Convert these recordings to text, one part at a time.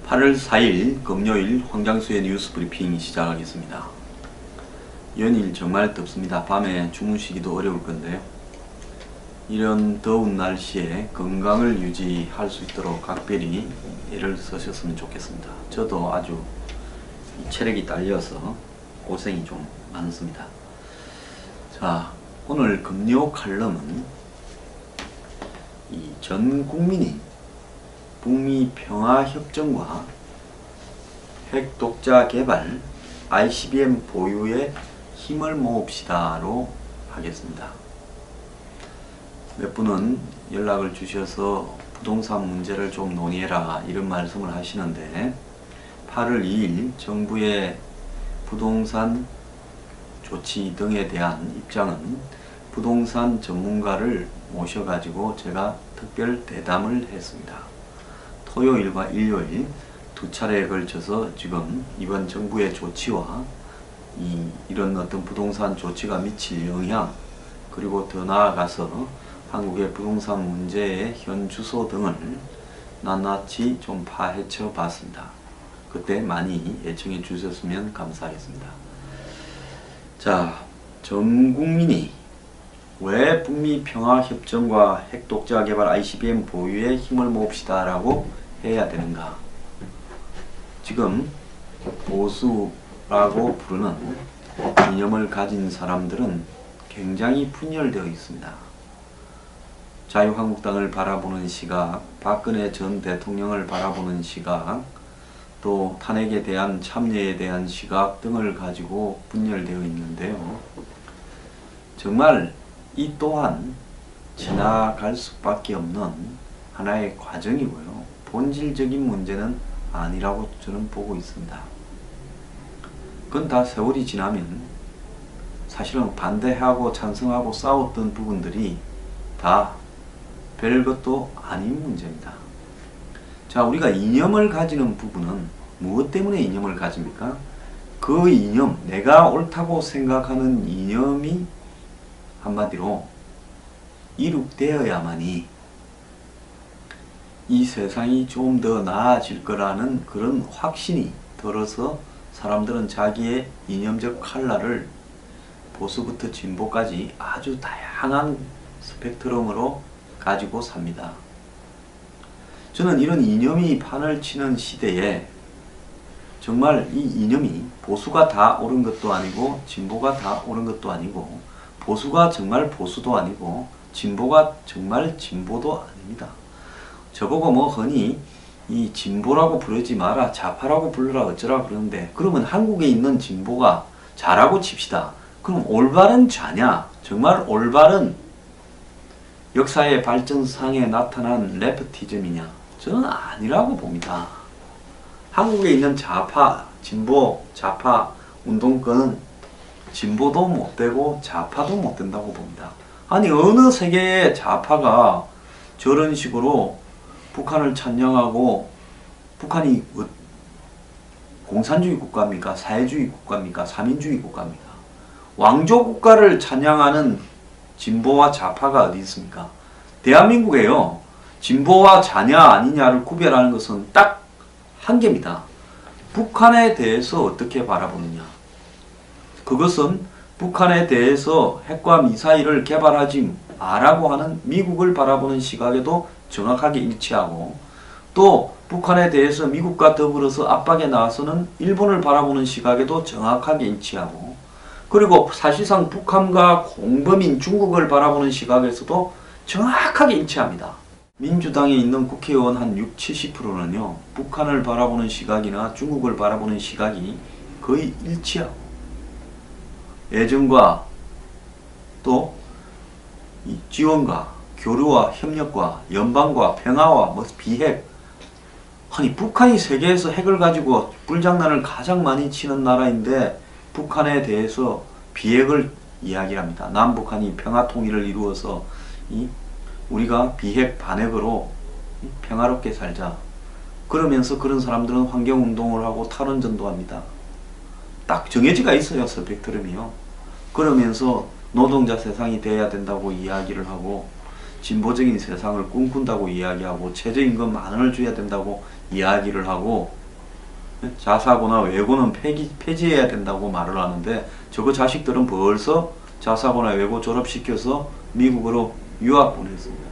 (8월 4일) 금요일 황장수의 뉴스 브리핑 시작하겠습니다. 연일 정말 덥습니다. 밤에 주무시기도 어려울 건데요. 이런 더운 날씨에 건강을 유지할 수 있도록 각별히 애를 쓰셨으면 좋겠습니다. 저도 아주 체력이 딸려서 고생이 좀 많습니다. 자, 오늘 금요 칼럼은 전 국민이 북미 평화협정과 핵독자 개발, ICBM 보유에 힘을 모읍시다로 하겠습니다. 몇 분은 연락을 주셔서 부동산 문제를 좀 논의해라 이런 말씀을 하시는데, 8월 2일 정부의 부동산 조치 등에 대한 입장은 부동산 전문가를 모셔가지고 제가 특별 대담을 했습니다. 토요일과 일요일 두 차례에 걸쳐서 지금 이번 정부의 조치와 이런 어떤 부동산 조치가 미칠 영향, 그리고 더 나아가서 한국의 부동산 문제의 현 주소 등을 낱낱이 좀 파헤쳐 봤습니다. 그때 많이 애청해 주셨으면 감사하겠습니다. 자, 전 국민이 왜 북미 평화협정과 핵독자 개발 ICBM 보유에 힘을 모읍시다 라고 해야 되는가? 지금 보수라고 부르는 이념을 가진 사람들은 굉장히 분열되어 있습니다. 자유한국당을 바라보는 시각, 박근혜 전 대통령을 바라보는 시각, 또 탄핵에 대한 참여에 대한 시각 등을 가지고 분열되어 있는데요. 정말 이 또한 지나갈 수밖에 없는 하나의 과정이고요. 본질적인 문제는 아니라고 저는 보고 있습니다. 그건 다 세월이 지나면 사실은 반대하고 찬성하고 싸웠던 부분들이 다 별것도 아닌 문제입니다. 자, 우리가 이념을 가지는 부분은 무엇 때문에 이념을 가집니까? 그 이념, 내가 옳다고 생각하는 이념이 한마디로 이룩되어야만이 이 세상이 좀 더 나아질 거라는 그런 확신이 들어서 사람들은 자기의 이념적 칼날을 보수부터 진보까지 아주 다양한 스펙트럼으로 가지고 삽니다. 저는 이런 이념이 판을 치는 시대에 정말 이 이념이 보수가 다 옳은 것도 아니고 진보가 다 옳은 것도 아니고, 보수가 정말 보수도 아니고 진보가 정말 진보도 아닙니다. 저보고 뭐 흔히 이 진보라고 부르지 마라, 좌파라고 불러라 어쩌라 그러는데, 그러면 한국에 있는 진보가 좌라고 칩시다. 그럼 올바른 좌냐? 정말 올바른 역사의 발전상에 나타난 레프티즘이냐? 저는 아니라고 봅니다. 한국에 있는 좌파, 진보, 좌파 운동권은 진보도 못되고 좌파도 못된다고 봅니다. 아니, 어느 세계의 좌파가 저런 식으로 북한을 찬양하고, 북한이 공산주의 국가입니까? 사회주의 국가입니까? 사민주의 국가입니까? 왕조 국가를 찬양하는 진보와 좌파가 어디 있습니까? 대한민국에요, 진보와 좌냐 아니냐를 구별하는 것은 딱 한 개입니다. 북한에 대해서 어떻게 바라보느냐. 그것은 북한에 대해서 핵과 미사일을 개발하지 마라고 하는 미국을 바라보는 시각에도 정확하게 일치하고, 또 북한에 대해서 미국과 더불어서 압박에 나서는 일본을 바라보는 시각에도 정확하게 일치하고, 그리고 사실상 북한과 공범인 중국을 바라보는 시각에서도 정확하게 일치합니다. 민주당에 있는 국회의원 한 60~70%는요 북한을 바라보는 시각이나 중국을 바라보는 시각이 거의 일치하고, 애정과 또 이 지원과 교류와 협력과 연방과 평화와 비핵, 아니 북한이 세계에서 핵을 가지고 불장난을 가장 많이 치는 나라인데 북한에 대해서 비핵을 이야기합니다. 남북한이 평화통일을 이루어서 우리가 비핵 반핵으로 평화롭게 살자. 그러면서 그런 사람들은 환경운동을 하고 탈원전도 합니다. 딱 정해지가 있어요. 스펙트럼이요. 그러면서 노동자 세상이 돼야 된다고 이야기를 하고 진보적인 세상을 꿈꾼다고 이야기하고 최저임금 10,000원을 줘야 된다고 이야기를 하고 자사고나 외고는 폐지해야 된다고 말을 하는데 저거 자식들은 벌써 자사고나 외고 졸업시켜서 미국으로 유학 보냈습니다.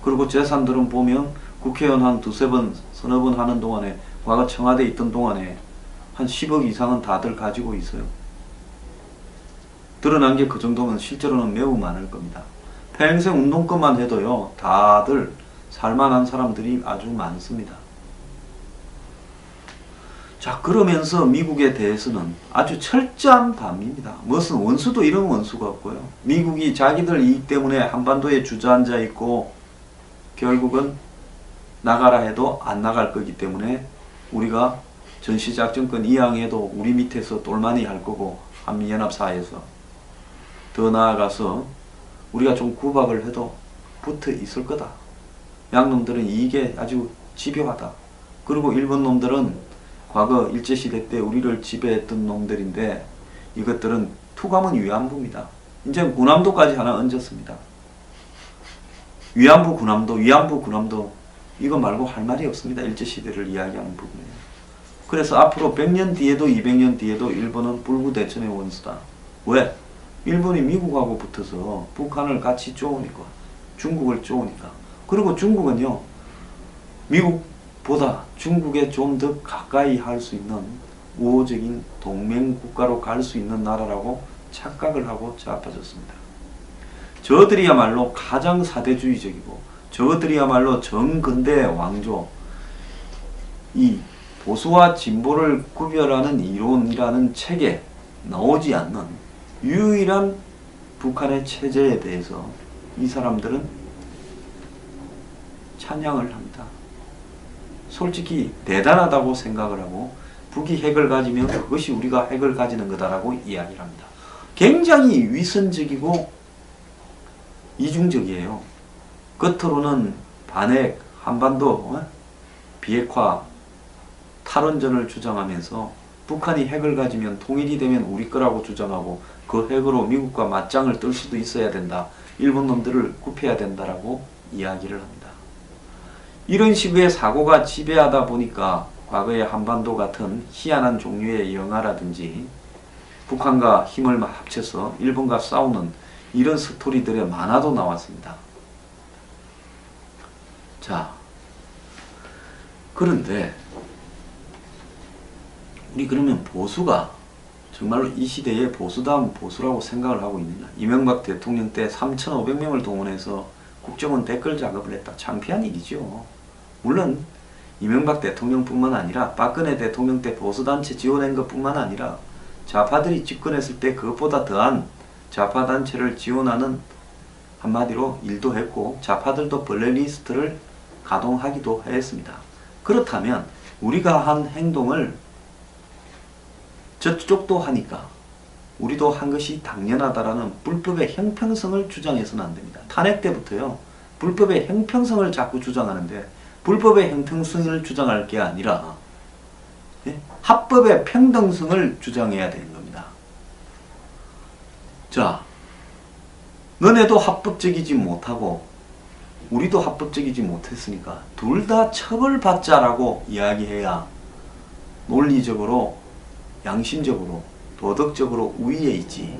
그리고 재산들은 보면 국회의원 한 두세 번, 서너 번 하는 동안에 과거 청와대에 있던 동안에 한 10억 이상은 다들 가지고 있어요. 드러난 게 그 정도면 실제로는 매우 많을 겁니다. 평생 운동권만 해도요, 다들 살만한 사람들이 아주 많습니다. 자, 그러면서 미국에 대해서는 아주 철저한 반미입니다. 무슨 원수도 이런 원수가 없고요. 미국이 자기들 이익 때문에 한반도에 주저앉아 있고 결국은 나가라 해도 안 나갈 거기 때문에 우리가 전시작전권 이양해도 우리 밑에서 똘마니 할 거고 한미연합사에서 더 나아가서 우리가 좀 구박을 해도 붙어 있을 거다. 양놈들은 이게 아주 집요하다. 그리고 일본 놈들은 과거 일제시대 때 우리를 지배했던 놈들인데 이것들은 투감은 위안부입니다. 이제 군함도까지 하나 얹었습니다. 위안부 군함도 이거 말고 할 말이 없습니다. 일제시대를 이야기하는 부분에. 그래서 앞으로 100년 뒤에도 200년 뒤에도 일본은 불구대천의 원수다. 왜? 일본이 미국하고 붙어서 북한을 같이 쪼으니까, 중국을 쪼으니까. 그리고 중국은요, 미국보다 중국에 좀 더 가까이 할 수 있는 우호적인 동맹국가로 갈 수 있는 나라라고 착각을 하고 자빠졌습니다. 저들이야말로 가장 사대주의적이고 저들이야말로 정근대 왕조, 이 보수와 진보를 구별하는 이론이라는 책에 나오지 않는 유일한 북한의 체제에 대해서 이 사람들은 찬양을 합니다. 솔직히 대단하다고 생각을 하고 북이 핵을 가지면 그것이 우리가 핵을 가지는 거다라고 이야기를 합니다. 굉장히 위선적이고 이중적이에요. 겉으로는 반핵, 한반도, 비핵화, 탈원전을 주장하면서 북한이 핵을 가지면 통일이 되면 우리 거라고 주장하고 그 핵으로 미국과 맞짱을 뜰 수도 있어야 된다. 일본 놈들을 굽혀야 된다라고 이야기를 합니다. 이런 식의 사고가 지배하다 보니까 과거의 한반도 같은 희한한 종류의 영화라든지 북한과 힘을 합쳐서 일본과 싸우는 이런 스토리들의 만화도 나왔습니다. 자, 그런데 우리 그러면 보수가 정말로 이 시대의 보수다운 보수라고 생각을 하고 있느냐? 이명박 대통령 때 3,500명을 동원해서 국정원 댓글 작업을 했다. 창피한 일이죠. 물론 이명박 대통령뿐만 아니라 박근혜 대통령 때 보수단체 지원한 것뿐만 아니라 좌파들이 집권했을 때 그것보다 더한 좌파단체를 지원하는 한마디로 일도 했고 좌파들도 블랙리스트를 가동하기도 했습니다. 그렇다면 우리가 한 행동을 저쪽도 하니까 우리도 한 것이 당연하다라는 불법의 형평성을 주장해서는 안 됩니다. 탄핵 때부터요, 불법의 형평성을 자꾸 주장하는데 불법의 형평성을 주장할 게 아니라 합법의 평등성을 주장해야 되는 겁니다. 자, 너네도 합법적이지 못하고 우리도 합법적이지 못했으니까 둘 다 처벌받자라고 이야기해야 논리적으로, 양심적으로, 도덕적으로 우위에 있지.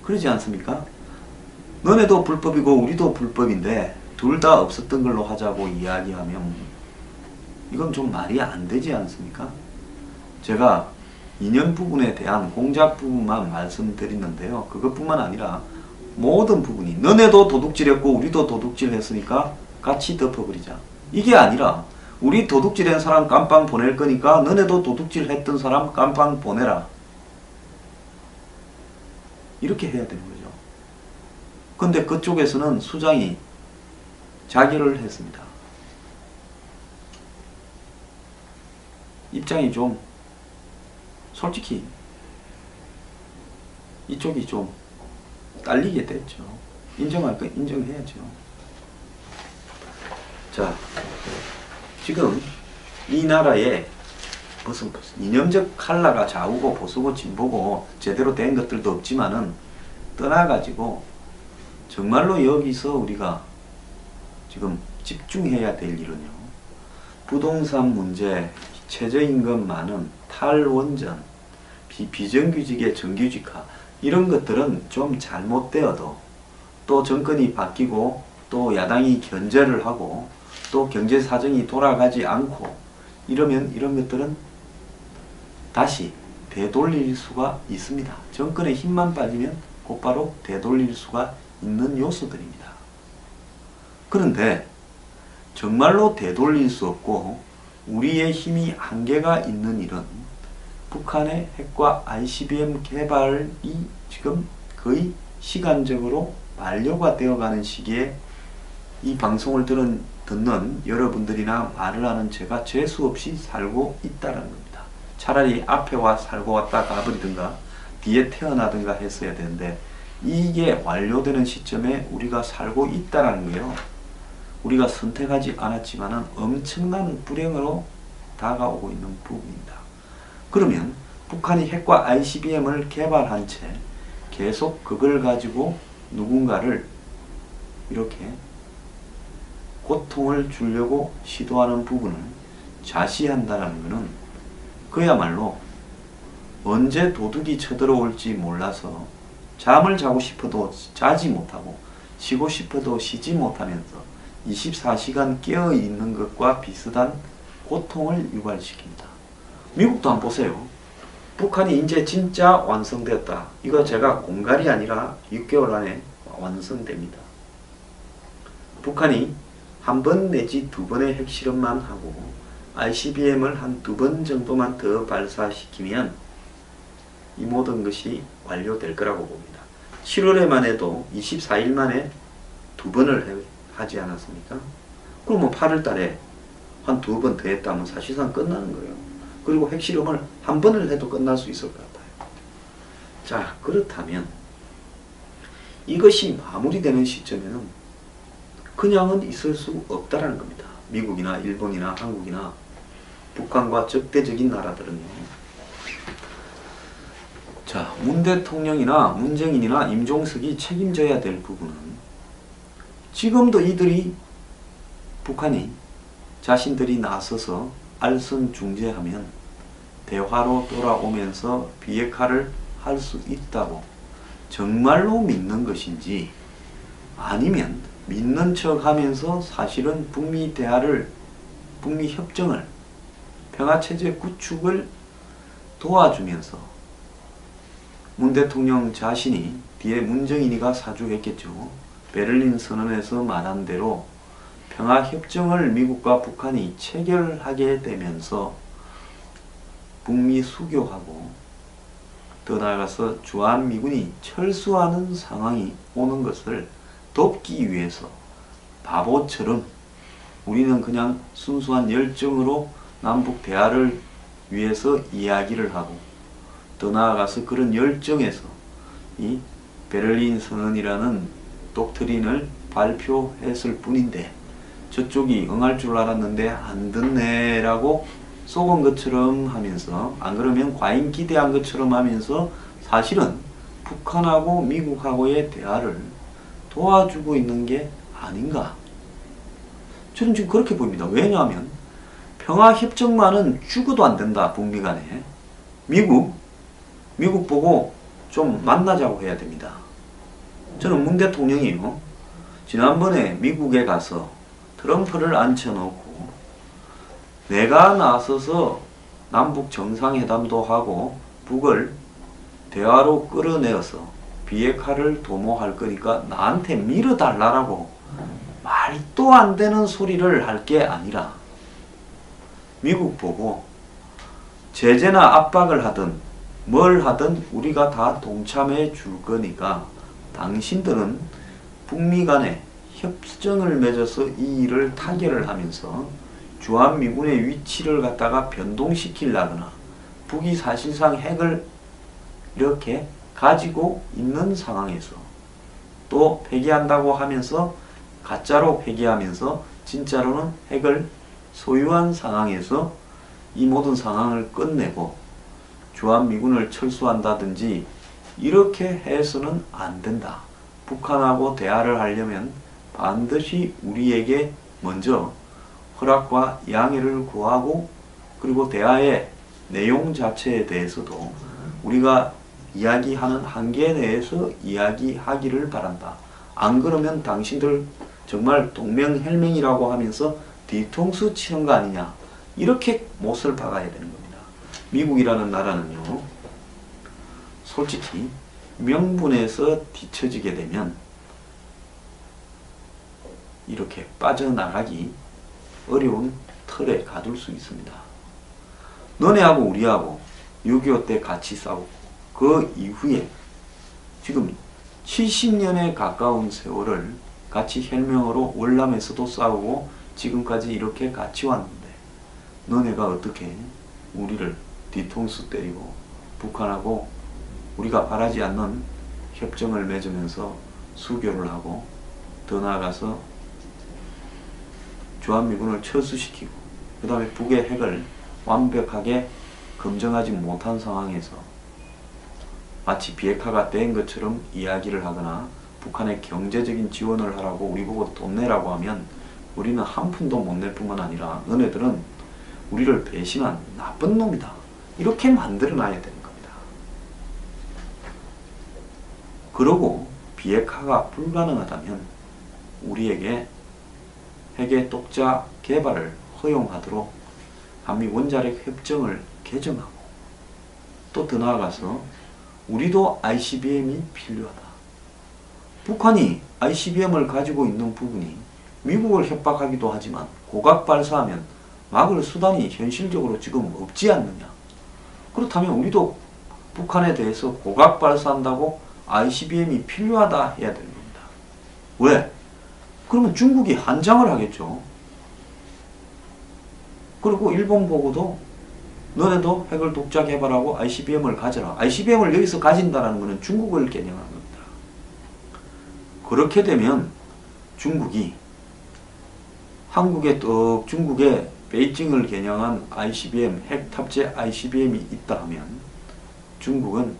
그러지 않습니까? 너네도 불법이고 우리도 불법인데 둘 다 없었던 걸로 하자고 이야기하면 이건 좀 말이 안 되지 않습니까? 제가 이념 부분에 대한 공작 부분만 말씀드리는데요. 그것뿐만 아니라 모든 부분이 너네도 도둑질했고 우리도 도둑질했으니까 같이 덮어버리자. 이게 아니라 우리 도둑질한 사람 깜빵 보낼 거니까 너네도 도둑질했던 사람 깜빵 보내라. 이렇게 해야 되는 거죠. 근데 그쪽에서는 수장이 자결을 했습니다. 입장이 좀 솔직히 이쪽이 좀 딸리게 됐죠. 인정할 거 인정해야죠. 자, 지금 이 나라에 무슨 이념적 칼라가 좌우고 보수고 진보고 제대로 된 것들도 없지만은 떠나가지고 정말로 여기서 우리가 지금 집중해야 될 일은요, 부동산 문제, 최저임금 많음, 탈원전, 비정규직의 정규직화, 이런 것들은 좀 잘못되어도 또 정권이 바뀌고 또 야당이 견제를 하고 또 경제 사정이 돌아가지 않고 이러면 이런 것들은 다시 되돌릴 수가 있습니다. 정권의 힘만 빠지면 곧바로 되돌릴 수가 있는 요소들입니다. 그런데 정말로 되돌릴 수 없고 우리의 힘이 한계가 있는 일은 북한의 핵과 ICBM 개발이 지금 거의 시간적으로 만료가 되어가는 시기에 이 방송을 듣는 여러분들이나 말을 하는 제가 재수없이 살고 있다는 겁니다. 차라리 앞에 와 살고 왔다 가버리든가 뒤에 태어나든가 했어야 되는데 이게 완료되는 시점에 우리가 살고 있다는 거예요. 우리가 선택하지 않았지만 엄청난 불행으로 다가오고 있는 부분입니다. 그러면 북한이 핵과 ICBM을 개발한 채 계속 그걸 가지고 누군가를 이렇게 고통을 주려고 시도하는 부분을 자시한다는 것은 그야말로 언제 도둑이 쳐들어올지 몰라서 잠을 자고 싶어도 자지 못하고 쉬고 싶어도 쉬지 못하면서 24시간 깨어있는 것과 비슷한 고통을 유발시킵니다. 미국도 한번 보세요. 북한이 이제 진짜 완성되었다. 이거 제가 공갈이 아니라 6개월 안에 완성됩니다. 북한이 한 번 내지 두 번의 핵실험만 하고 ICBM을 한 두 번 정도만 더 발사시키면 이 모든 것이 완료될 거라고 봅니다. 7월에만 해도 24일 만에 두 번을 하지 않았습니까? 그러면 8월 달에 한 두 번 더 했다면 사실상 끝나는 거예요. 그리고 핵실험을 한 번을 해도 끝날 수 있을 것 같아요. 자, 그렇다면 이것이 마무리되는 시점에는 그냥은 있을 수 없다라는 겁니다. 미국이나 일본이나 한국이나 북한과 적대적인 나라들은요. 자, 문 대통령이나 문정인이나 임종석이 책임져야 될 부분은 지금도 이들이 북한이 자신들이 나서서 알선 중재하면 대화로 돌아오면서 비핵화를 할 수 있다고 정말로 믿는 것인지 아니면 믿는 척 하면서 사실은 북미 대화를, 북미 협정을, 평화체제 구축을 도와주면서 문 대통령 자신이 뒤에 문정인이가 사주했겠죠. 베를린 선언에서 말한 대로 평화협정을 미국과 북한이 체결하게 되면서 북미 수교하고 더 나아가서 주한미군이 철수하는 상황이 오는 것을 돕기 위해서 바보처럼 우리는 그냥 순수한 열정으로 남북 대화를 위해서 이야기를 하고 더 나아가서 그런 열정에서 이 베를린 선언이라는 독트린을 발표했을 뿐인데 저쪽이 응할 줄 알았는데 안 듣네 라고 속은 것처럼 하면서, 안 그러면 과잉 기대한 것처럼 하면서 사실은 북한하고 미국하고의 대화를 도와주고 있는 게 아닌가. 저는 지금 그렇게 보입니다. 왜냐하면 평화협정만은 죽어도 안 된다. 북미 간에. 미국 보고 좀 만나자고 해야 됩니다. 저는 문 대통령이요, 지난번에 미국에 가서 트럼프를 앉혀놓고 내가 나서서 남북 정상회담도 하고 북을 대화로 끌어내어서 비핵화를 도모할 거니까 나한테 밀어달라고 말도 안 되는 소리를 할 게 아니라 미국 보고 제재나 압박을 하든 뭘 하든 우리가 다 동참해 줄 거니까 당신들은 북미 간에 협정을 맺어서 이 일을 타결을 하면서 주한미군의 위치를 갖다가 변동시키려거나 북이 사실상 핵을 이렇게 가지고 있는 상황에서 또 폐기한다고 하면서 가짜로 폐기하면서 진짜로는 핵을 소유한 상황에서 이 모든 상황을 끝내고 주한미군을 철수한다든지 이렇게 해서는 안 된다. 북한하고 대화를 하려면 반드시 우리에게 먼저 허락과 양해를 구하고, 그리고 대화의 내용 자체에 대해서도 우리가 이야기하는 한계에 대해서 이야기하기를 바란다. 안 그러면 당신들 정말 동맹혈맹이라고 하면서 뒤통수 치는 거 아니냐, 이렇게 못을 박아야 되는 겁니다. 미국이라는 나라는요, 솔직히 명분에서 뒤처지게 되면 이렇게 빠져나가기 어려운 틀에 가둘 수 있습니다. 너네하고 우리하고 6.25 때 같이 싸우고 그 이후에 지금 70년에 가까운 세월을 같이 혈맹으로 월남에서도 싸우고 지금까지 이렇게 같이 왔는데, 너네가 어떻게 우리를 뒤통수 때리고 북한하고 우리가 바라지 않는 협정을 맺으면서 수교를 하고 더 나아가서 주한미군을 철수시키고 그 다음에 북의 핵을 완벽하게 검증하지 못한 상황에서 마치 비핵화가 된 것처럼 이야기를 하거나 북한에 경제적인 지원을 하라고 우리 보고 돈 내라고 하면 우리는 한 푼도 못 낼 뿐만 아니라 너네들은 우리를 배신한 나쁜 놈이다, 이렇게 만들어 놔야 되는 겁니다. 그러고 비핵화가 불가능하다면 우리에게 핵의 독자 개발을 허용하도록 한미 원자력 협정을 개정하고, 또 더 나아가서 우리도 ICBM이 필요하다. 북한이 ICBM을 가지고 있는 부분이 미국을 협박하기도 하지만 고각 발사하면 막을 수단이 현실적으로 지금 없지 않느냐. 그렇다면 우리도 북한에 대해서 고각 발사한다고 ICBM이 필요하다 해야 되는 겁니다. 왜? 그러면 중국이 한장을 하겠죠. 그리고 일본 보고도 너네도 핵을 독자 개발하고 ICBM을 가져라. ICBM을 여기서 가진다는 것은 중국을 겨냥한 겁니다. 그렇게 되면 중국이 한국에 중국의 베이징을 겨냥한 ICBM, 핵 탑재 ICBM이 있다 하면 중국은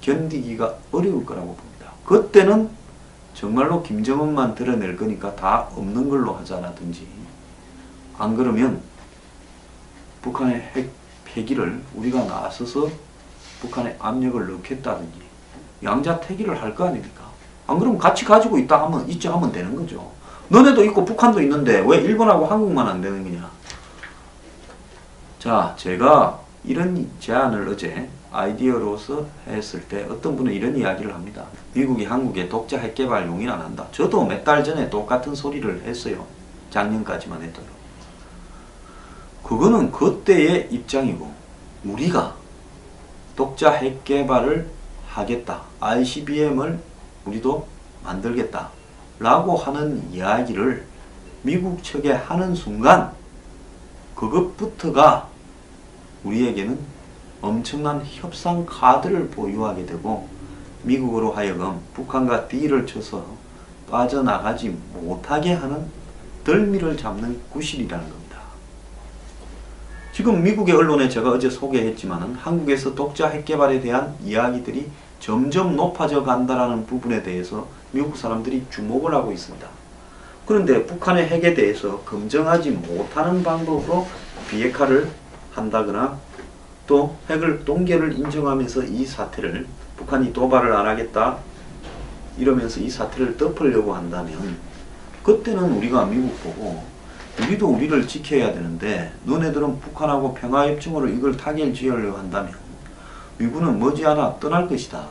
견디기가 어려울 거라고 봅니다. 그때는 정말로 김정은만 드러낼 거니까 다 없는 걸로 하자라든지, 안 그러면 북한의 핵 폐기를 우리가 나서서 북한에 압력을 넣겠다든지 양자택일을 할 거 아닙니까? 안 그러면 같이 가지고 있다 하면 있자 하면 되는 거죠. 너네도 있고 북한도 있는데 왜 일본하고 한국만 안 되는 거냐. 자, 제가 이런 제안을 어제 아이디어로서 했을 때 어떤 분은 이런 이야기를 합니다. 미국이 한국에 독자 핵 개발 용인 안 한다. 저도 몇 달 전에 똑같은 소리를 했어요. 작년까지만 해도. 그거는 그때의 입장이고, 우리가 독자 핵 개발을 하겠다, ICBM을 우리도 만들겠다 라고 하는 이야기를 미국 측에 하는 순간 그것부터가 우리에게는 엄청난 협상 카드를 보유하게 되고, 미국으로 하여금 북한과 딜을 쳐서 빠져나가지 못하게 하는 덜미를 잡는 구실이라는 겁니다. 지금 미국의 언론에 제가 어제 소개했지만은 한국에서 독자 핵 개발에 대한 이야기들이 점점 높아져 간다라는 부분에 대해서 미국 사람들이 주목을 하고 있습니다. 그런데 북한의 핵에 대해서 검증하지 못하는 방법으로 비핵화를 한다거나 또 핵을 동결을 인정하면서 이 사태를 북한이 도발을 안 하겠다 이러면서 이 사태를 덮으려고 한다면, 그때는 우리가 미국 보고 우리도 우리를 지켜야 되는데 너네들은 북한하고 평화협정으로 이걸 타결 지으려고 한다면 미국은 머지않아 떠날 것이다.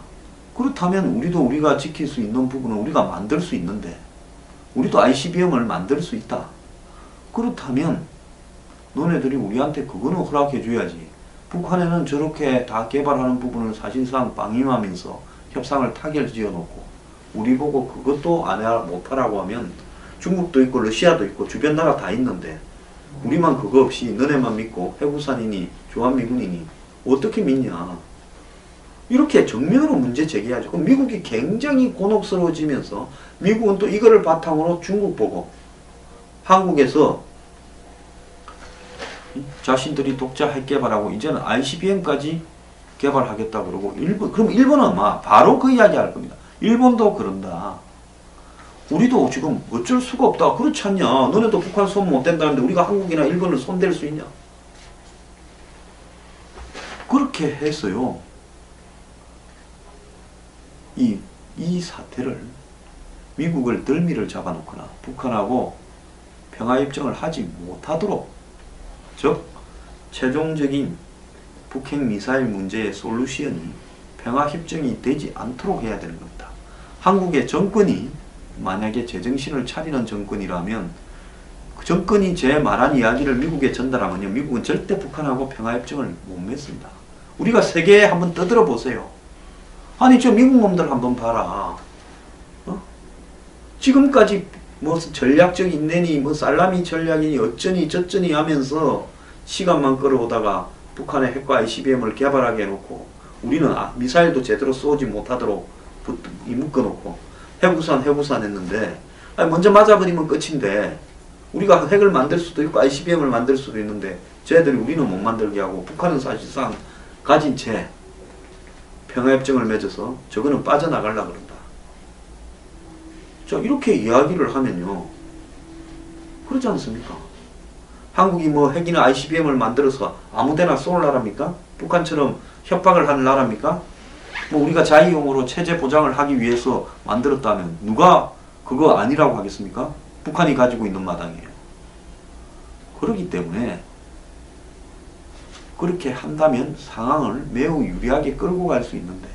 그렇다면 우리도 우리가 지킬 수 있는 부분은 우리가 만들 수 있는데, 우리도 ICBM을 만들 수 있다. 그렇다면 너네들이 우리한테 그거는 허락해 줘야지. 북한에는 저렇게 다 개발하는 부분을 사실상 방임하면서 협상을 타결 지어놓고 우리 보고 그것도 못하라고 하면 중국도 있고 러시아도 있고 주변 나라 다 있는데 우리만 그거 없이 너네만 믿고 해구산이니 주한미군이니 어떻게 믿냐. 이렇게 정면으로 문제 제기하죠. 그럼 미국이 굉장히 곤혹스러워지면서 미국은 또 이거를 바탕으로 중국 보고 한국에서 자신들이 독자 핵 개발하고 이제는 ICBM까지 개발하겠다 그러고 그럼 일본은 바로 그 이야기 할 겁니다. 일본도 그런다. 우리도 지금 어쩔 수가 없다. 그렇지 않냐. 너네도 북한 손 못 댄다는데 우리가 한국이나 일본을 손댈 수 있냐. 그렇게 해서요. 이 사태를 미국을 덜미를 잡아놓거나 북한하고 평화협정을 하지 못하도록, 즉 최종적인 북핵 미사일 문제의 솔루션이 평화협정이 되지 않도록 해야 되는 겁니다. 한국의 정권이 만약에 제정신을 차리는 정권이라면 그 정권이 제 말한 이야기를 미국에 전달하면요, 미국은 절대 북한하고 평화협정을 못 맺습니다. 우리가 세계에 한번 떠들어 보세요. 아니 저 미국 놈들 한번 봐라. 지금까지 무슨 전략적 인내니 뭐 살라미 전략이니 어쩌니 저쩌니 하면서 시간만 끌어오다가 북한의 핵과 ICBM을 개발하게 해놓고 우리는 미사일도 제대로 쏘지 못하도록 묶어놓고 해구산 했는데, 먼저 맞아버리면 끝인데 우리가 핵을 만들 수도 있고 ICBM을 만들 수도 있는데 쟤들이 우리는 못 만들게 하고 북한은 사실상 가진 채 평화협정을 맺어서 저거는 빠져나가려고 그런다. 자, 이렇게 이야기를 하면요, 그렇지 않습니까? 한국이 뭐 핵이나 ICBM을 만들어서 아무데나 쏠 나라입니까? 북한처럼 협박을 하는 나라입니까? 뭐 우리가 자위용으로 체제 보장을 하기 위해서 만들었다면 누가 그거 아니라고 하겠습니까? 북한이 가지고 있는 마당이에요. 그렇기 때문에 그렇게 한다면 상황을 매우 유리하게 끌고 갈 수 있는데,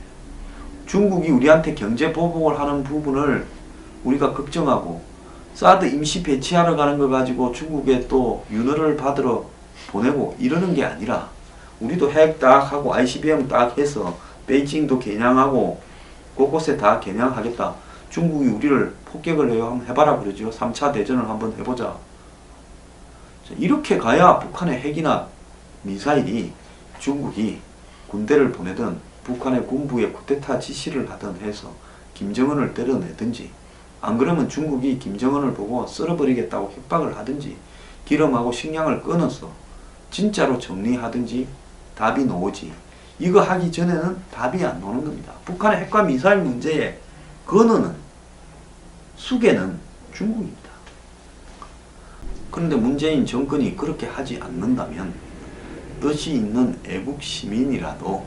중국이 우리한테 경제 보복을 하는 부분을 우리가 걱정하고 사드 임시 배치하러 가는 거 가지고 중국에 또 윤허를 받으러 보내고 이러는 게 아니라, 우리도 핵 딱 하고 ICBM 딱 해서 베이징도 겨냥하고 곳곳에 다 겨냥하겠다. 중국이 우리를 폭격을 해요. 한번 해봐라 그러죠. 3차 대전을 한번 해보자. 이렇게 가야 북한의 핵이나 미사일이 중국이 군대를 보내든 북한의 군부에 쿠데타 지시를 하든 해서 김정은을 때려내든지, 안 그러면 중국이 김정은을 보고 썰어버리겠다고 협박을 하든지 기름하고 식량을 끊어서 진짜로 정리하든지 답이 나오지. 이거 하기 전에는 답이 안 나오는 겁니다. 북한의 핵과 미사일 문제의 근원은, 수계는 중국입니다. 그런데 문재인 정권이 그렇게 하지 않는다면 뜻이 있는 애국 시민이라도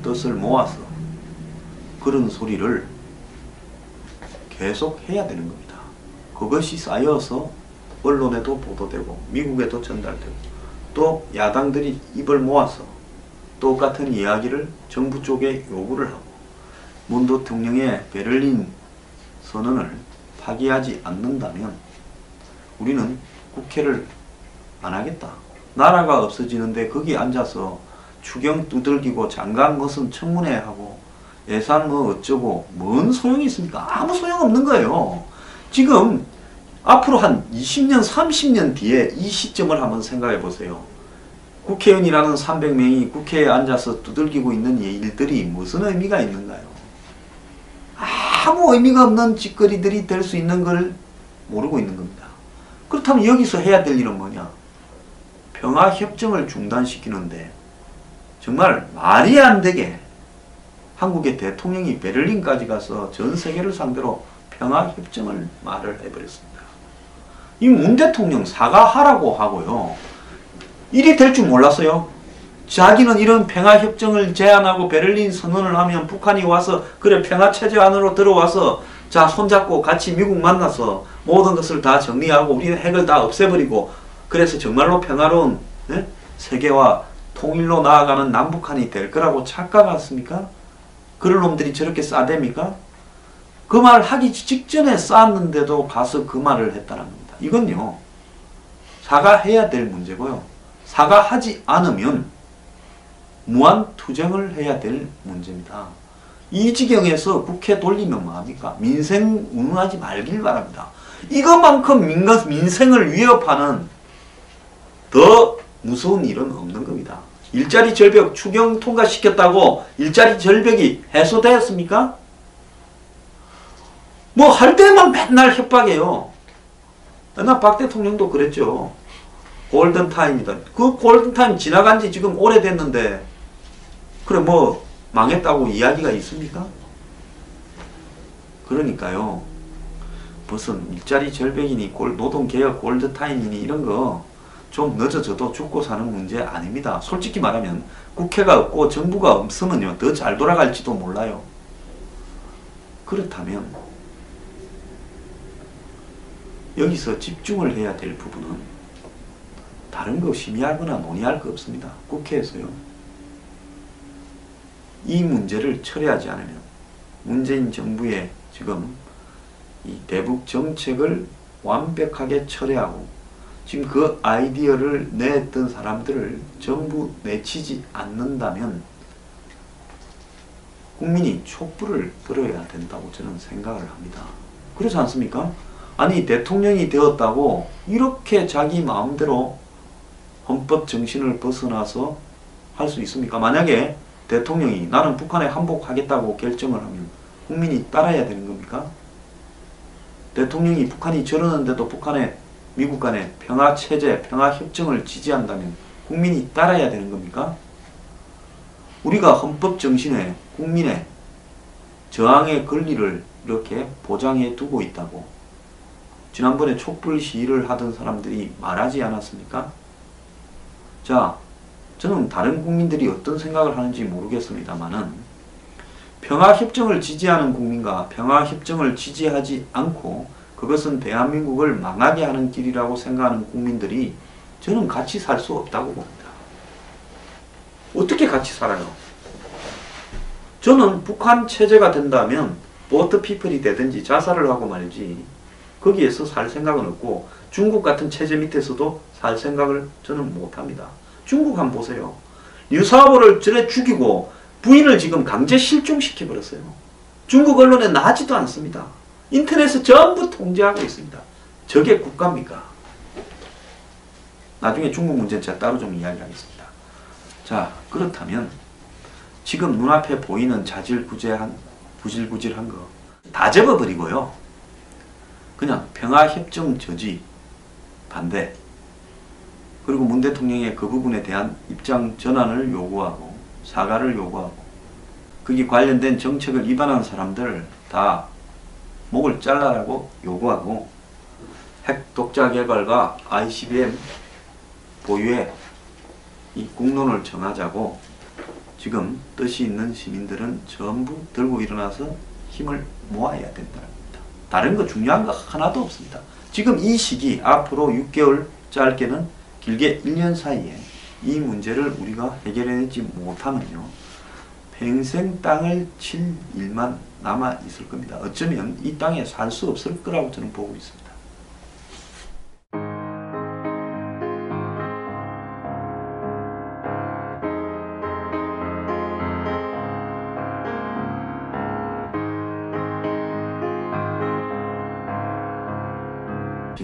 뜻을 모아서 그런 소리를 계속 해야 되는 겁니다. 그것이 쌓여서 언론에도 보도되고 미국에도 전달되고 또 야당들이 입을 모아서 똑같은 이야기를 정부 쪽에 요구를 하고, 문 대통령의 베를린 선언을 파기하지 않는다면 우리는 국회를 안 하겠다. 나라가 없어지는데 거기 앉아서 추경 두들기고 장관 무슨 청문회 하고 예산 뭐 어쩌고 뭔 소용이 있습니까? 아무 소용없는 거예요. 지금 앞으로 한 20년 30년 뒤에 이 시점을 한번 생각해 보세요. 국회의원이라는 300명이 국회에 앉아서 두들기고 있는 일들이 무슨 의미가 있는가요? 아무 의미가 없는 짓거리들이 될 수 있는 걸 모르고 있는 겁니다. 그렇다면 여기서 해야 될 일은 뭐냐? 평화협정을 중단시키는데 정말 말이 안 되게 한국의 대통령이 베를린까지 가서 전 세계를 상대로 평화협정을 말을 해버렸습니다. 이 문 대통령 사과하라고 하고요. 일이 될 줄 몰랐어요. 자기는 이런 평화협정을 제안하고 베를린 선언을 하면 북한이 와서 그래 평화체제 안으로 들어와서 자 손잡고 같이 미국 만나서 모든 것을 다 정리하고 우리는 핵을 다 없애버리고 그래서 정말로 평화로운 세계와 통일로 나아가는 남북한이 될 거라고 착각했습니까? 그런 놈들이 저렇게 싸댑니까? 그 말 하기 직전에 쌌는데도 가서 그 말을 했다는 겁니다. 이건요, 사과해야 될 문제고요. 사과하지 않으면 무한투쟁을 해야 될 문제입니다. 이 지경에서 국회 돌리면 뭐합니까? 민생 운운하지 말길 바랍니다. 이것만큼 민생을 위협하는 더 무서운 일은 없는 겁니다. 일자리 절벽 추경 통과시켰다고 일자리 절벽이 해소되었습니까? 뭐 할 때만 맨날 협박해요. 나 박 대통령도 그랬죠. 골든타임이다. 그 골든타임 지나간 지 지금 오래됐는데 그래 뭐 망했다고 이야기가 있습니까? 그러니까요. 무슨 일자리 절벽이니 노동개혁 골든타임이니 이런 거 좀 늦어져도 죽고 사는 문제 아닙니다. 솔직히 말하면 국회가 없고 정부가 없으면요 더 잘 돌아갈지도 몰라요. 그렇다면 여기서 집중을 해야 될 부분은 다른 거 심의하거나 논의할 거 없습니다. 국회에서요. 이 문제를 처리하지 않으면 문재인 정부의 지금 이 대북 정책을 완벽하게 처리하고 지금 그 아이디어를 냈던 사람들을 전부 내치지 않는다면 국민이 촛불을 들어야 된다고 저는 생각을 합니다. 그렇지 않습니까? 아니 대통령이 되었다고 이렇게 자기 마음대로 헌법 정신을 벗어나서 할 수 있습니까? 만약에 대통령이 나는 북한에 항복하겠다고 결정을 하면 국민이 따라야 되는 겁니까? 대통령이 북한이 저러는데도 북한에 미국 간의 평화체제, 평화협정을 지지한다면 국민이 따라야 되는 겁니까? 우리가 헌법 정신에 국민의 저항의 권리를 이렇게 보장해 두고 있다고 지난번에 촛불 시위를 하던 사람들이 말하지 않았습니까? 자, 저는 다른 국민들이 어떤 생각을 하는지 모르겠습니다만은 평화협정을 지지하는 국민과 평화협정을 지지하지 않고 그것은 대한민국을 망하게 하는 길이라고 생각하는 국민들이 저는 같이 살 수 없다고 봅니다. 어떻게 같이 살아요? 저는 북한 체제가 된다면 보트 피플이 되든지 자살을 하고 말이지 거기에서 살 생각은 없고 중국 같은 체제 밑에서도 살 생각을 저는 못합니다. 중국 한번 보세요. 류사오를 전에 죽이고 부인을 지금 강제 실종시켜버렸어요. 중국 언론에 나지도 않습니다. 인터넷을 전부 통제하고 있습니다. 저게 국가입니까? 나중에 중국 문제는 제가 따로 좀 이야기하겠습니다. 자, 그렇다면 지금 눈앞에 보이는 구질구질한 거 다 접어버리고요. 그냥 평화협정 저지, 반대, 그리고 문 대통령의 그 부분에 대한 입장 전환을 요구하고 사과를 요구하고 거기 관련된 정책을 위반한 사람들 다 목을 잘라라고 요구하고 핵 독자 개발과 ICBM 보유의 이 국론을 정하자고 지금 뜻이 있는 시민들은 전부 들고 일어나서 힘을 모아야 된다는 겁니다. 다른 거 중요한 거 하나도 없습니다. 지금 이 시기 앞으로 6개월 짧게는 길게 1년 사이에 이 문제를 우리가 해결해내지 못하면요 평생 땅을 칠 일만 남아 있을 겁니다. 어쩌면 이 땅에 살 수 없을 거라고 저는 보고 있습니다.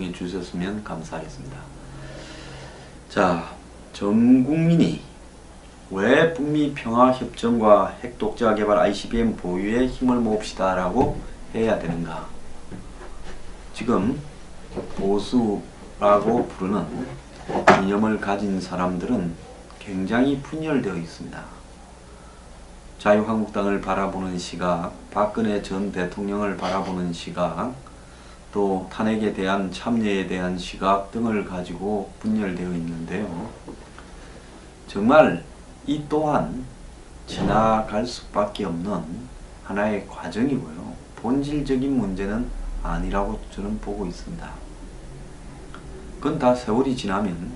시청해 주셨으면 감사하겠습니다. 자, 전 국민이 왜 북미 평화협정과 핵독자 개발 ICBM 보유에 힘을 모읍시다 라고 해야 되는가? 지금 보수라고 부르는 이념을 가진 사람들은 굉장히 분열되어 있습니다. 자유한국당을 바라보는 시각, 박근혜 전 대통령을 바라보는 시각, 또 탄핵에 대한 참여에 대한 시각 등을 가지고 분열되어 있는데요. 정말 이 또한 지나갈 수밖에 없는 하나의 과정이고요. 본질적인 문제는 아니라고 저는 보고 있습니다. 그건 다 세월이 지나면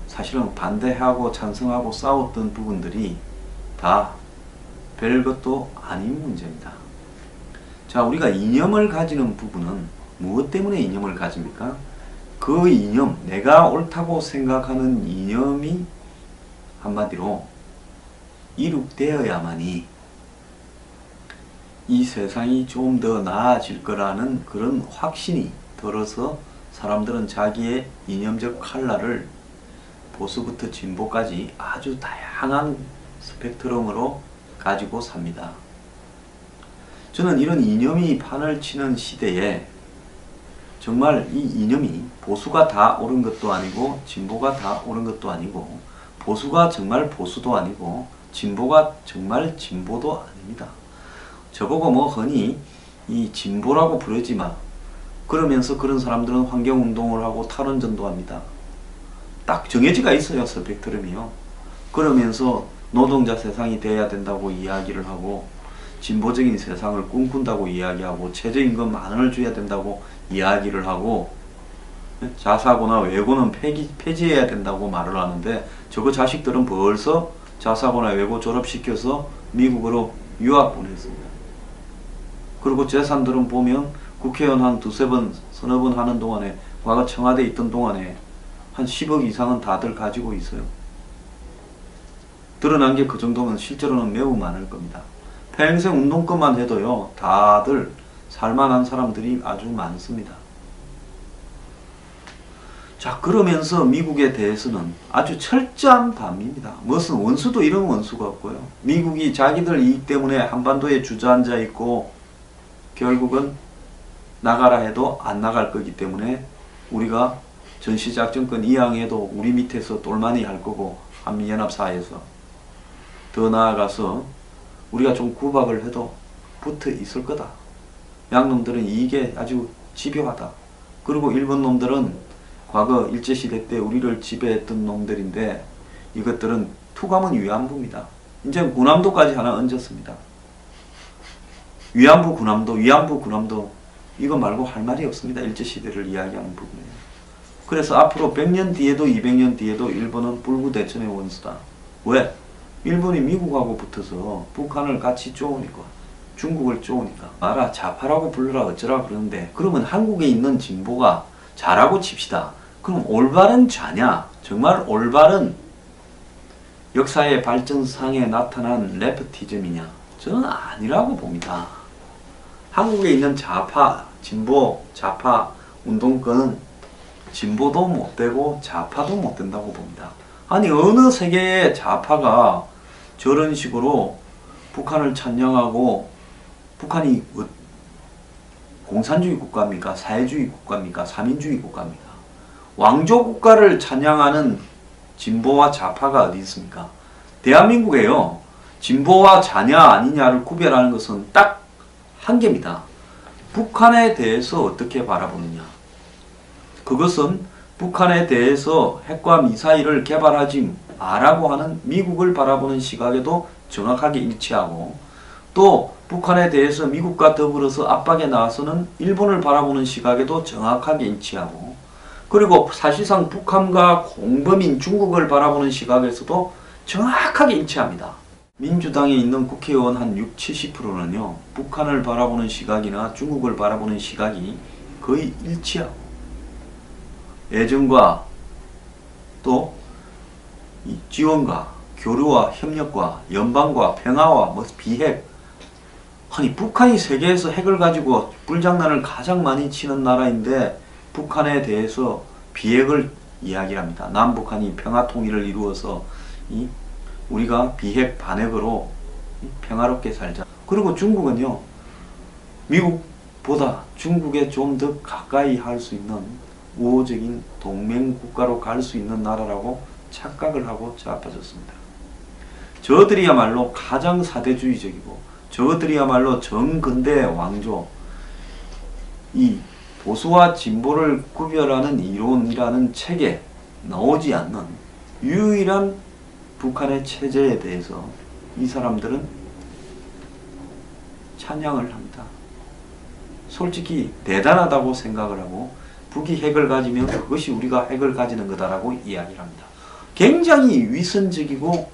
사실은 반대하고 찬성하고 싸웠던 부분들이 다 별것도 아닌 문제입니다. 자, 우리가 이념을 가지는 부분은 무엇 때문에 이념을 가집니까? 그 이념, 내가 옳다고 생각하는 이념이 한마디로 이룩되어야만이 이 세상이 좀 더 나아질 거라는 그런 확신이 들어서 사람들은 자기의 이념적 칼날을 보수부터 진보까지 아주 다양한 스펙트럼으로 가지고 삽니다. 저는 이런 이념이 판을 치는 시대에 정말 이 이념이 보수가 다 옳은 것도 아니고 진보가 다 옳은 것도 아니고 보수가 정말 보수도 아니고 진보가 정말 진보도 아닙니다. 저보고 뭐 흔히 이 진보라고 부르지 마. 그러면서 그런 사람들은 환경운동을 하고 탈원전도 합니다. 딱 정해지가 있어요. 스펙트럼이요. 그러면서 노동자 세상이 돼야 된다고 이야기를 하고 진보적인 세상을 꿈꾼다고 이야기하고 최저임금 10,000원을 줘야 된다고 이야기를 하고 자사고나 외고는 폐지해야 된다고 말을 하는데 저거 자식들은 벌써 자사고나 외고 졸업시켜서 미국으로 유학 보냈습니다. 그리고 재산들은 보면 국회의원 한 두세 번, 서너 번 하는 동안에 과거 청와대에 있던 동안에 한 10억 이상은 다들 가지고 있어요. 드러난 게 그 정도면 실제로는 매우 많을 겁니다. 평생 운동권만 해도요, 다들 살만한 사람들이 아주 많습니다. 자, 그러면서 미국에 대해서는 아주 철저한 반미입니다. 무슨 원수도 이런 원수가 없고요. 미국이 자기들 이익 때문에 한반도에 주저앉아 있고 결국은 나가라 해도 안 나갈 거기 때문에 우리가 전시작전권 이양해도 우리 밑에서 똘마니 할 거고 한미연합사에서 더 나아가서 우리가 좀 구박을 해도 붙어 있을 거다. 양놈들은 이게 아주 집요하다. 그리고 일본 놈들은 과거 일제시대 때 우리를 지배했던 놈들인데 이것들은 투감은 위안부입니다. 이제 군함도까지 하나 얹었습니다. 위안부 군함도 이거 말고 할 말이 없습니다. 일제시대를 이야기하는 부분에. 그래서 앞으로 100년 뒤에도 200년 뒤에도 일본은 불구대천의 원수다. 왜? 일본이 미국하고 붙어서 북한을 같이 쪼으니까, 중국을 쪼으니까 마라 좌파라고 불러라 어쩌라 그러는데, 그러면 한국에 있는 진보가 자라고 칩시다. 그럼 올바른 좌냐? 정말 올바른 역사의 발전상에 나타난 레프티즘이냐? 저는 아니라고 봅니다. 한국에 있는 좌파, 진보, 좌파 운동권은 진보도 못되고 좌파도 못된다고 봅니다. 아니 어느 세계의 좌파가 저런 식으로 북한을 찬양하고, 북한이 공산주의 국가입니까? 사회주의 국가입니까? 사민주의 국가입니까? 왕조 국가를 찬양하는 진보와 좌파가 어디 있습니까? 대한민국에요. 진보와 좌냐 아니냐를 구별하는 것은 딱 한계입니다. 북한에 대해서 어떻게 바라보느냐. 그것은 북한에 대해서 핵과 미사일을 개발하지 마라고 하는 미국을 바라보는 시각에도 정확하게 일치하고, 또 북한에 대해서 미국과 더불어서 압박에 나서는 일본을 바라보는 시각에도 정확하게 일치하고, 그리고 사실상 북한과 공범인 중국을 바라보는 시각에서도 정확하게 일치합니다. 민주당에 있는 국회의원 한 60-70%는요 북한을 바라보는 시각이나 중국을 바라보는 시각이 거의 일치하고, 애정과 또 지원과 교류와 협력과 연방과 평화와 비핵, 아니 북한이 세계에서 핵을 가지고 불장난을 가장 많이 치는 나라인데 북한에 대해서 비핵을 이야기합니다. 남북한이 평화통일을 이루어서 우리가 비핵 반핵으로 평화롭게 살자. 그리고 중국은요, 미국보다 중국에 좀 더 가까이 할 수 있는 우호적인 동맹국가로 갈 수 있는 나라라고 착각을 하고 자빠졌습니다. 저들이야말로 가장 사대주의적이고, 저들이야말로 정근대 왕조, 이 보수와 진보를 구별하는 이론이라는 책에 나오지 않는 유일한 북한의 체제에 대해서 이 사람들은 찬양을 합니다. 솔직히 대단하다고 생각을 하고, 북이 핵을 가지면 그것이 우리가 핵을 가지는 거다라고 이야기를 합니다. 굉장히 위선적이고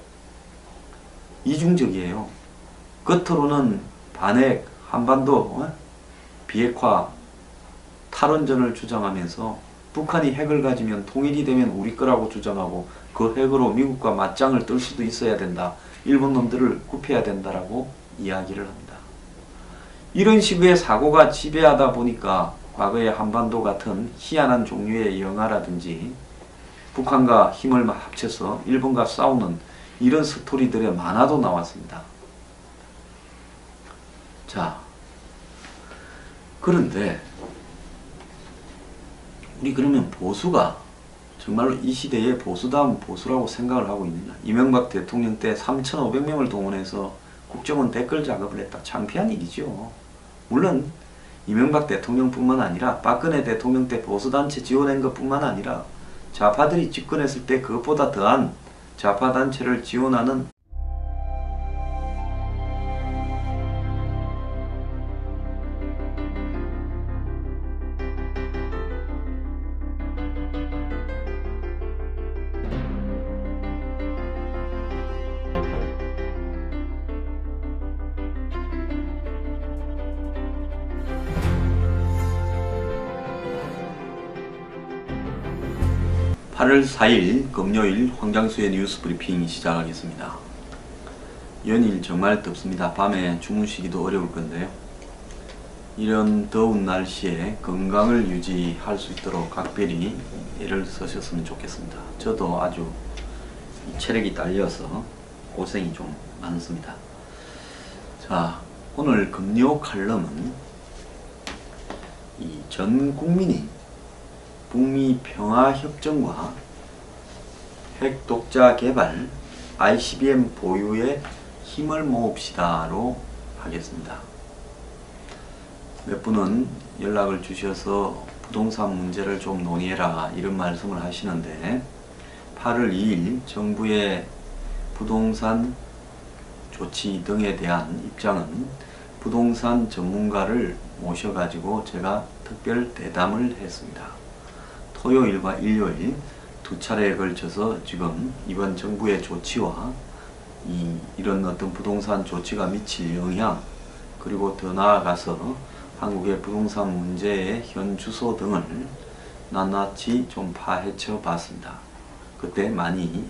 이중적이에요. 겉으로는 반핵, 한반도, 비핵화, 탈원전을 주장하면서 북한이 핵을 가지면 통일이 되면 우리 거라고 주장하고, 그 핵으로 미국과 맞짱을 뜰 수도 있어야 된다. 일본 놈들을 굽혀야 된다라고 이야기를 합니다. 이런 식의 사고가 지배하다 보니까 과거의 한반도 같은 희한한 종류의 영화라든지 북한과 힘을 합쳐서 일본과 싸우는 이런 스토리들의 만화도 나왔습니다. 자, 그런데 우리 그러면 보수가 정말로 이 시대의 보수다운 보수라고 생각을 하고 있느냐. 이명박 대통령 때 3,500명을 동원해서 국정원 댓글 작업을 했다. 창피한 일이죠. 물론 이명박 대통령뿐만 아니라 박근혜 대통령 때 보수단체 지원한 것뿐만 아니라 좌파들이 집권했을 때 그것보다 더한 좌파단체를 지원하는 (8월 4일) 금요일 황장수의 뉴스 브리핑 시작하겠습니다. 연일 정말 덥습니다. 밤에 주무시기도 어려울 건데요. 이런 더운 날씨에 건강을 유지할 수 있도록 각별히 애를 쓰셨으면 좋겠습니다. 저도 아주 체력이 딸려서 고생이 좀 많습니다. 자, 오늘 금요 칼럼은 이 전 국민이 북미 평화협정과 핵독자 개발, ICBM 보유에 힘을 모읍시다로 하겠습니다. 몇 분은 연락을 주셔서 부동산 문제를 좀 논의해라 이런 말씀을 하시는데 8월 2일 정부의 부동산 조치 등에 대한 입장은 부동산 전문가를 모셔가지고 제가 특별 대담을 했습니다. 토요일과 일요일 두 차례에 걸쳐서 지금 이번 정부의 조치와 이런 어떤 부동산 조치가 미칠 영향, 그리고 더 나아가서 한국의 부동산 문제의 현 주소 등을 낱낱이 좀 파헤쳐 봤습니다. 그때 많이